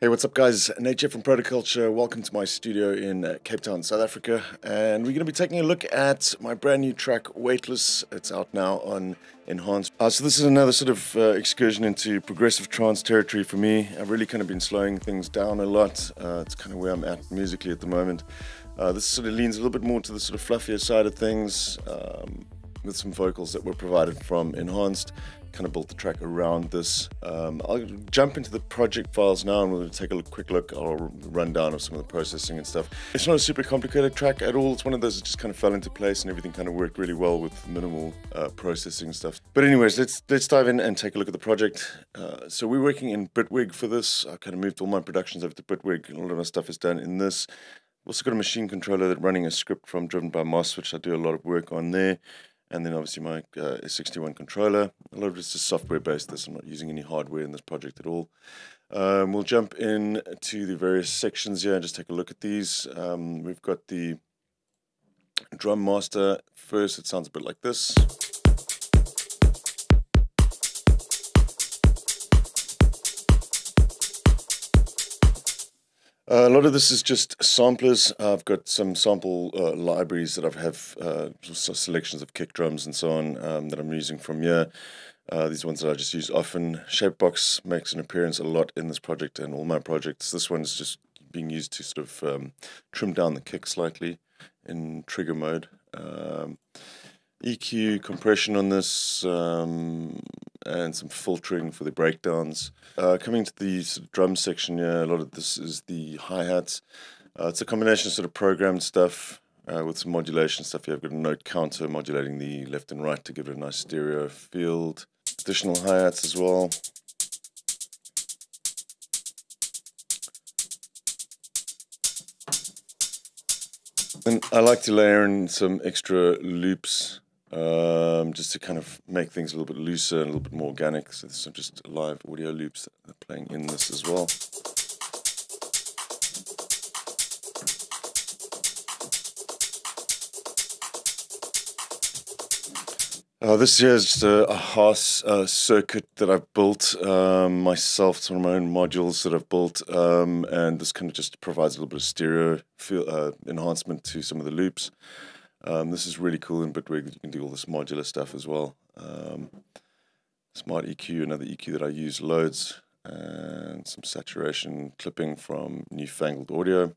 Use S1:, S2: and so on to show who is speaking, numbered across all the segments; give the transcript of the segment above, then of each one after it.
S1: Hey, what's up guys? Nate here from Protoculture. Welcome to my studio in Cape Town, South Africa. And we're going to be taking a look at my brand new track, Weightless. It's out now on Enhanced. So this is another sort of excursion into progressive trance territory for me. I've really kind of been slowing things down a lot. It's kind of where I'm at musically at the moment. This sort of leans a little bit more to the sort of fluffier side of things, with some vocals that were provided from Enhanced. Kind of built the track around this. I'll jump into the project files now and we'll take a quick look. I'll run down of some of the processing and stuff. It's not a super complicated track at all. It's one of those that just kind of fell into place and everything kind of worked really well with minimal processing stuff. But anyways, let's dive in and take a look at the project. So we're working in Bitwig for this. I kind of moved all my productions over to Bitwig. A lot of my stuff is done in this. I've also got a machine controller that running a script from Driven by Moss, which I do a lot of work on there. And then obviously my S61 controller. A lot of it's just software based. I'm not using any hardware in this project at all. We'll jump in to the various sections here and just take a look at these. We've got the drum master first. It sounds a bit like this. A lot of this is just samplers. I've got some sample libraries that I have selections of kick drums and so on that I'm using from here. These ones that I just use often. Shapebox makes an appearance a lot in this project and all my projects. This one's just being used to sort of trim down the kick slightly in trigger mode. EQ, compression on this, and some filtering for the breakdowns. Coming to the sort of drum section here, a lot of this is the hi-hats. It's a combination of sort of programmed stuff with some modulation stuff here. I've got a note counter modulating the left and right to give it a nice stereo field. Additional hi-hats as well. And I like to layer in some extra loops just to kind of make things a little bit looser and a little bit more organic. So there's some just live audio loops that are playing in this as well. This here is just a Haas circuit that I've built myself. It's one of my own modules that I've built, and this kind of just provides a little bit of stereo feel, enhancement to some of the loops. This is really cool in Bitwig. You can do all this modular stuff as well. Smart EQ, another EQ that I use loads, and some saturation clipping from Newfangled Audio,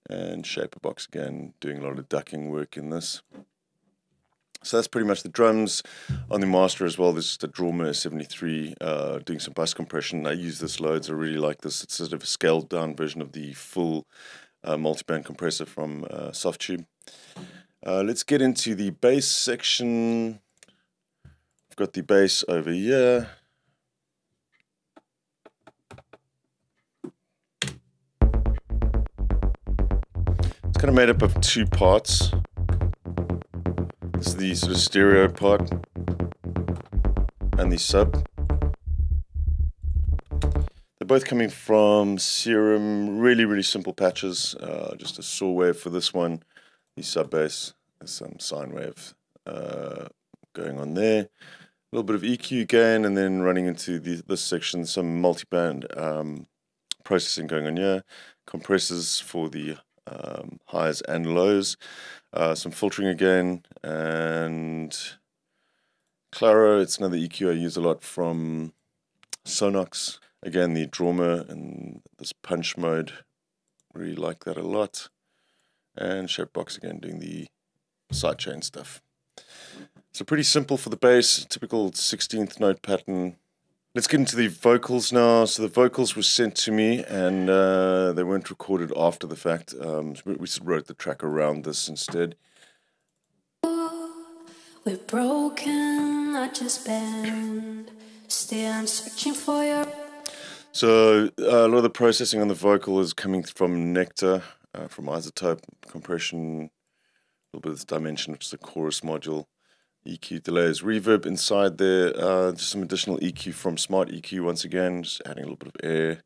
S1: and Shaperbox again, doing a lot of ducking work in this. So that's pretty much the drums. On the master as well, there's just a Drama 73 doing some bass compression. I use this loads. I really like this. It's sort of a scaled down version of the full multiband compressor from Softtube. Let's get into the bass section. I've got the bass over here. It's kind of made up of two parts. This is the sort of stereo part and the sub. They're both coming from Serum, really simple patches. Just a saw wave for this one. The sub bass, there's some sine wave going on there. A little bit of EQ gain, and then running into this section, some multiband processing going on here. Compressors for the highs and lows. Some filtering again, and Claro, it's another EQ I use a lot from Sonox. Again, the Drama and this punch mode, really like that a lot. And Shapebox again doing the sidechain stuff. So pretty simple for the bass, typical 16th note pattern. Let's get into the vocals now. So the vocals were sent to me and they weren't recorded after the fact. We wrote the track around this instead.
S2: We're broken, not just bent. Still I'm searching for your...
S1: So a lot of the processing on the vocal is coming from Nectar, from Isotope, compression, a little bit of this dimension, which is a chorus module. EQ delays, reverb inside there, just some additional EQ from Smart EQ once again, just adding a little bit of air.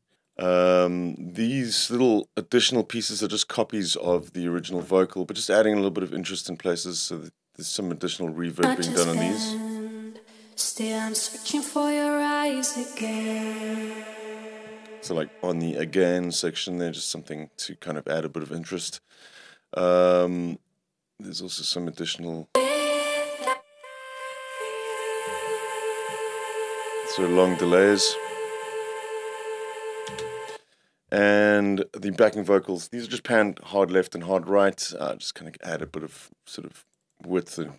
S1: These little additional pieces are just copies of the original vocal, but just adding a little bit of interest in places, so that there's some additional reverb being done on these.
S2: Still I'm searching for your eyes again.
S1: So like on the again section there, just something to kind of add a bit of interest. There's also some additional sort of long delays. And the backing vocals, these are just panned hard left and hard right. Just kind of add a bit of sort of width and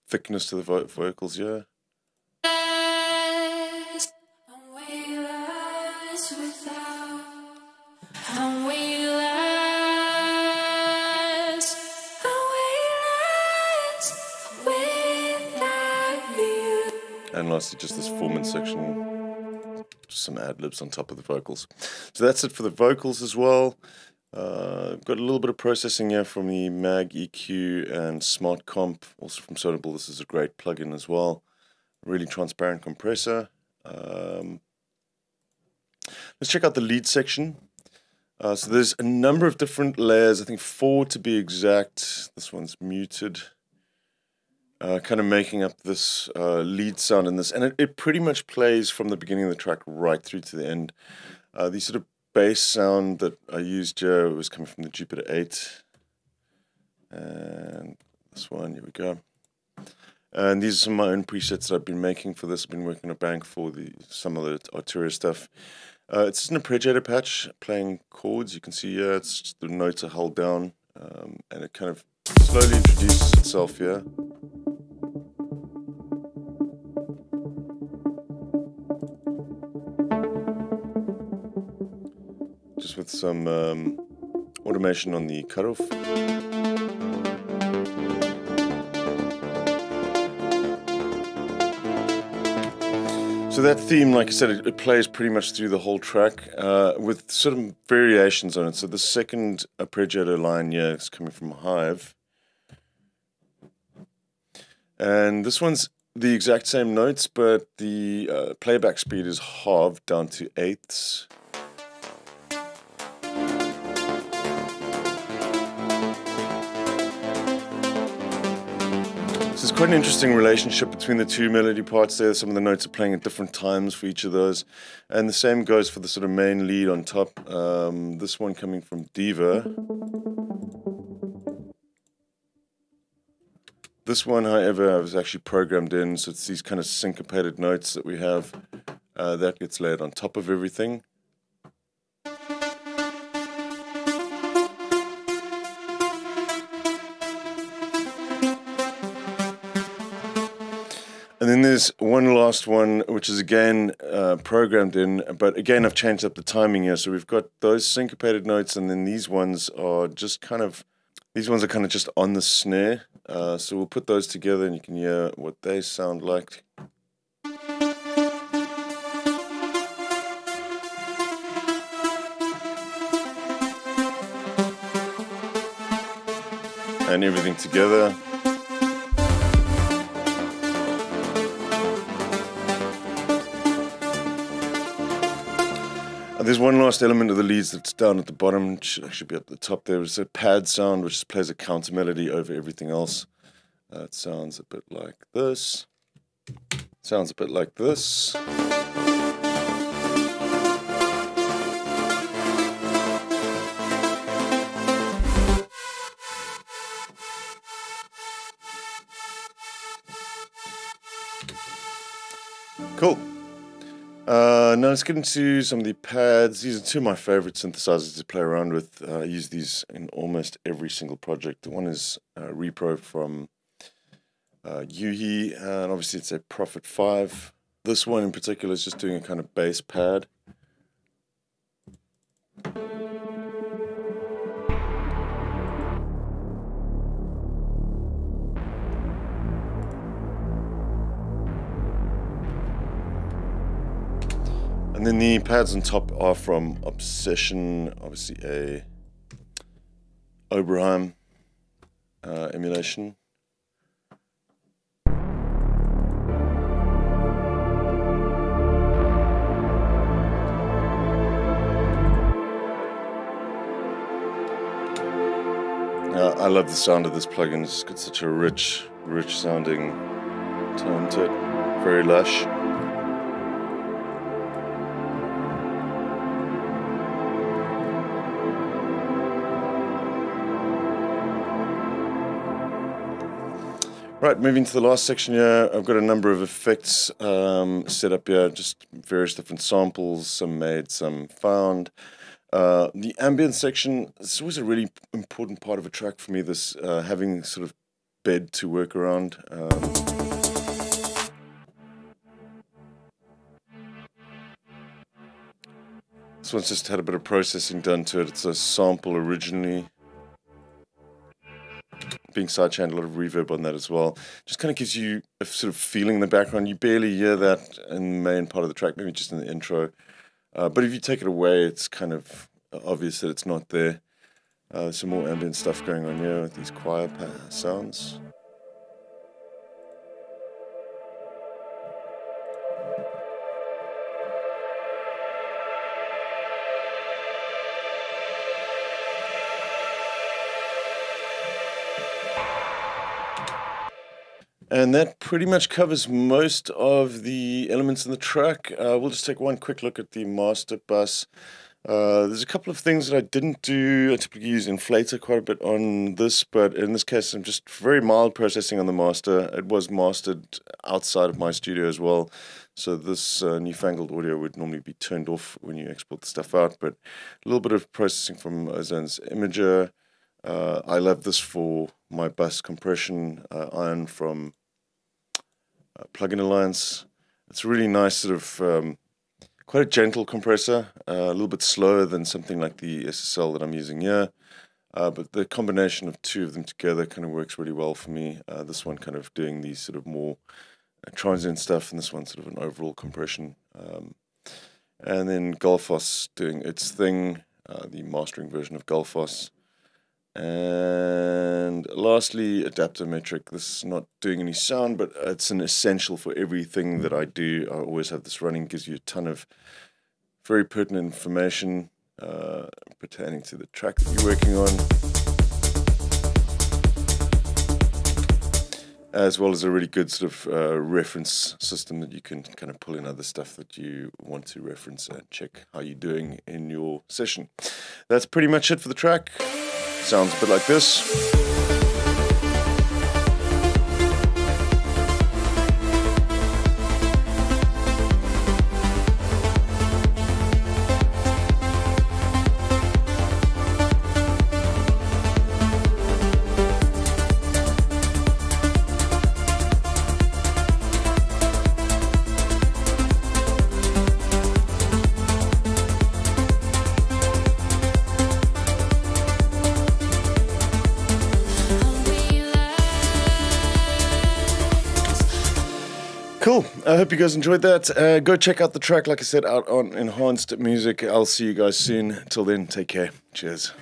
S1: thickness to the vocals here. And lastly, just this 4-minute section, just some ad-libs on top of the vocals. So that's it for the vocals as well. Got a little bit of processing here from the Mag EQ and Smart Comp, also from Sonable. This is a great plugin as well. Really transparent compressor. Let's check out the lead section. So there's a number of different layers, I think 4 to be exact. This one's muted. Kind of making up this lead sound in this, and it pretty much plays from the beginning of the track right through to the end. The sort of bass sound that I used here was coming from the Jupiter 8, and this one, here we go. And these are some of my own presets that I've been making for this. I've been working on a bank for some of the Arturia stuff. It's just an arpeggiator patch playing chords. You can see here, it's just the notes are held down, and it kind of slowly introduces itself here. Just with some automation on the cutoff. So that theme, like I said, it plays pretty much through the whole track with sort of variations on it. So the second arpeggiato line here is coming from Hive. And this one's the exact same notes, but the playback speed is halved down to 8ths. So there's quite an interesting relationship between the two melody parts there. Some of the notes are playing at different times for each of those. And the same goes for the sort of main lead on top. This one coming from Diva. This one, however, was actually programmed in, so it's these kind of syncopated notes that we have. That gets layered on top of everything. And then there's one last one, which is again programmed in, but again I've changed up the timing here. So we've got those syncopated notes, and then these ones are just kind of, just on the snare. So we'll put those together and you can hear what they sound like. And everything together. There's one last element of the leads that's down at the bottom. It should actually be at the top there. It's a pad sound which plays a counter melody over everything else. It sounds a bit like this. Sounds a bit like this. Cool. Now let's get into some of the pads. These are two of my favorite synthesizers to play around with. I use these in almost every single project. One is Repro from Yuhi, and obviously it's a Prophet 5. This one in particular is just doing a kind of bass pad. And then the pads on top are from Obsession, obviously a Oberheim emulation. I love the sound of this plugin. It's got such a rich sounding tone to it, very lush. Right, moving to the last section here, I've got a number of effects set up here, just various different samples, some made, some found. The ambient section, this is always a really important part of a track for me, this having sort of bed to work around. This one's just had a bit of processing done to it. It's a sample originally. Being sidechained, a lot of reverb on that as well. Just kind of gives you a sort of feeling in the background. You barely hear that in the main part of the track, maybe just in the intro. But if you take it away, it's kind of obvious that it's not there. There's some more ambient stuff going on here with these choir sounds. And that pretty much covers most of the elements in the track. We'll just take one quick look at the master bus. There's a couple of things that I didn't do. I typically use inflator quite a bit on this, but in this case I'm just very mild processing on the master. It was mastered outside of my studio as well, so this newfangled audio would normally be turned off when you export the stuff out, but a little bit of processing from Ozan's imager. I love this for my bus compression iron from Plugin Alliance. It's a really nice sort of quite a gentle compressor, a little bit slower than something like the SSL that I'm using here, but the combination of two of them together kind of works really well for me. This one kind of doing these sort of more transient stuff, and this one sort of an overall compression. And then Gullfoss doing its thing, the mastering version of Gullfoss. And lastly, adapter metric. This is not doing any sound, but it's an essential for everything that I do. I always have this running, gives you a ton of very pertinent information pertaining to the track that you're working on, as well as a really good sort of reference system that you can kind of pull in other stuff that you want to reference and check how you're doing in your session. That's pretty much it for the track. Sounds a bit like this. Cool. I hope you guys enjoyed that. Go check out the track, like I said, out on Enhanced Music. I'll see you guys soon. Till then, take care. Cheers.